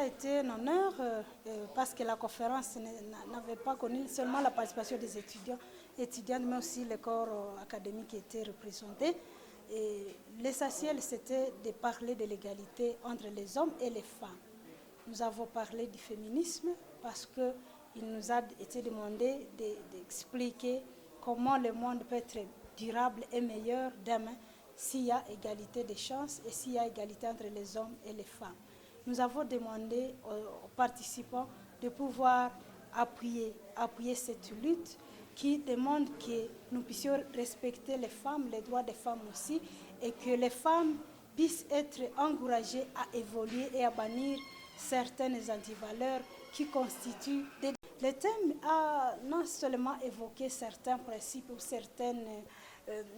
a été un honneur parce que la conférence n'avait pas connu seulement la participation des étudiantes, mais aussi le corps académique qui était représenté. Et l'essentiel, c'était de parler de l'égalité entre les hommes et les femmes. Nous avons parlé du féminisme parce qu'il nous a été demandé d'expliquer comment le monde peut être durable et meilleur demain s'il y a égalité des chances et s'il y a égalité entre les hommes et les femmes. Nous avons demandé aux participants de pouvoir appuyer cette lutte qui demande que nous puissions respecter les femmes, les droits des femmes aussi, et que les femmes puissent être encouragées à évoluer et à bannir certaines antivaleurs qui constituent des... Le thème a non seulement évoqué certains principes ou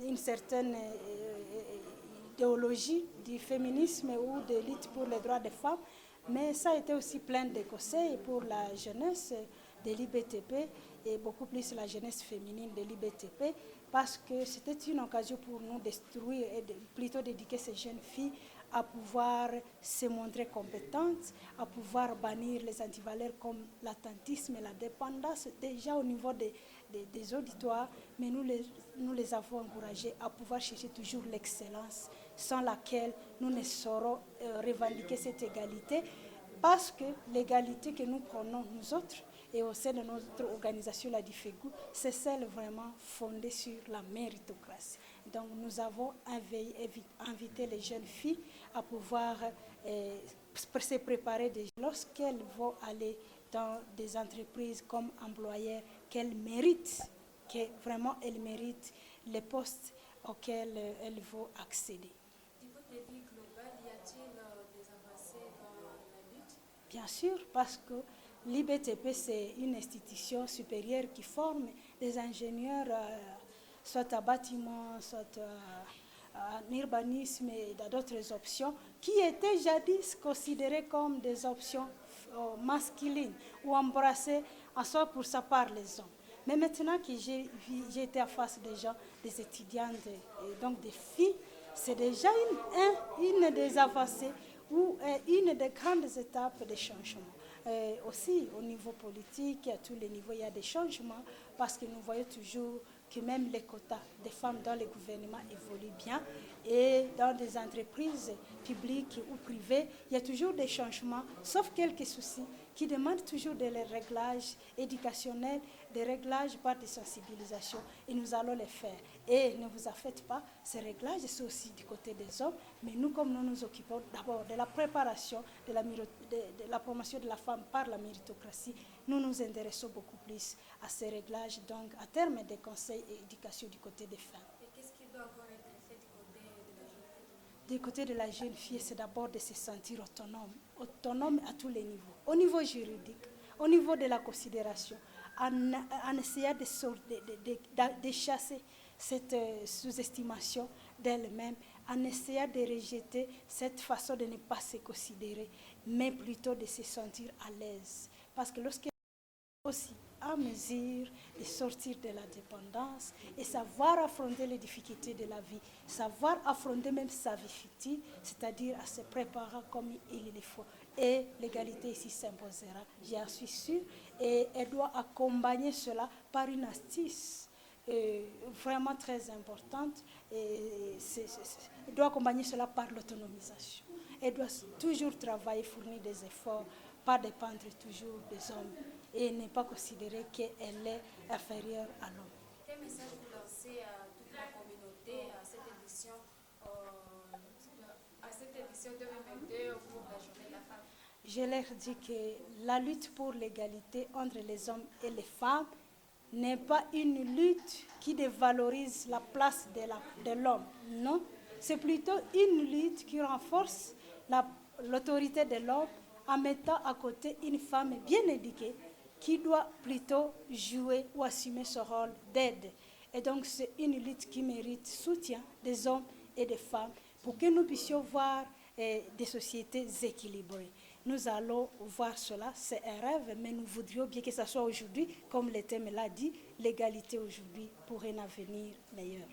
une certaine idéologie du féminisme ou de lutte pour les droits des femmes, mais ça a été aussi plein de conseils pour la jeunesse de l'IBTP et beaucoup plus la jeunesse féminine de l'IBTP, parce que c'était une occasion pour nous d'instruire et plutôt d'éduquer ces jeunes filles à pouvoir se montrer compétentes, à pouvoir bannir les antivaleurs comme l'attentisme et la dépendance, déjà au niveau des auditoires, mais nous les avons encouragés à pouvoir chercher toujours l'excellence, sans laquelle nous ne saurons revendiquer cette égalité, parce que l'égalité que nous prenons nous autres, et au sein de notre organisation, la DIFEGU, c'est celle vraiment fondée sur la méritocratie. Donc nous avons invité les jeunes filles à pouvoir se préparer lorsqu'elles vont aller dans des entreprises comme employeurs, qu'elles méritent, que vraiment elles méritent les postes auxquels elles vont accéder. Du point de vue global, y a-t-il des avancées dans la lutte? Bien sûr, parce que l'IBTP, c'est une institution supérieure qui forme des ingénieurs, soit à bâtiment, soit en urbanisme et d'autres options, qui étaient jadis considérées comme des options masculines ou embrassées en soi pour sa part les hommes. Mais maintenant que j'ai été en face des gens, des étudiantes et donc des filles, c'est déjà une des avancées ou une des grandes étapes de changement. Aussi au niveau politique, à tous les niveaux, il y a des changements parce que nous voyons toujours que même les quotas des femmes dans le gouvernement évoluent bien et dans des entreprises publiques ou privées, il y a toujours des changements, sauf quelques soucis qui demandent toujours des réglages éducationnels, des réglages par des sensibilisations, et nous allons les faire. Et ne vous en faites pas, ces réglages, c'est aussi du côté des hommes, mais nous, comme nous nous occupons d'abord de la préparation, de la promotion de la femme par la méritocratie, nous nous intéressons beaucoup plus à ces réglages, donc à terme des conseils et éducation du côté des femmes. Et qu'est-ce qui doit encore être fait du côté de la jeune fille? Du côté de la jeune fille, c'est d'abord de se sentir autonome à tous les niveaux. Au niveau juridique, au niveau de la considération, en essayant de chasser cette sous-estimation d'elle-même, en essayant de rejeter cette façon de ne pas se considérer, mais plutôt de se sentir à l'aise. Parce que lorsqu'elle est aussi à mesure de sortir de la dépendance et savoir affronter les difficultés de la vie, savoir affronter même sa vie fictive, c'est-à-dire à se préparer comme il le faut. Et l'égalité ici s'imposera, j'en suis sûre, et elle doit accompagner cela par une astuce vraiment très importante. Elle doit accompagner cela par l'autonomisation. Elle doit toujours travailler, fournir des efforts, pas dépendre toujours des hommes et ne pas considérer qu'elle est inférieure à l'homme. Quel message vous lancez à toute la communauté à cette édition 2022 pour la journée de la femme? Je leur dis que la lutte pour l'égalité entre les hommes et les femmes n'est pas une lutte qui dévalorise la place de l'homme. Non, c'est plutôt une lutte qui renforce l'autorité de l'homme en mettant à côté une femme bien éduquée qui doit plutôt jouer ou assumer ce rôle d'aide. Et donc c'est une lutte qui mérite soutien des hommes et des femmes pour que nous puissions voir des sociétés équilibrées. Nous allons voir cela, c'est un rêve, mais nous voudrions bien que ce soit aujourd'hui, comme le thème l'a dit, l'égalité aujourd'hui pour un avenir meilleur.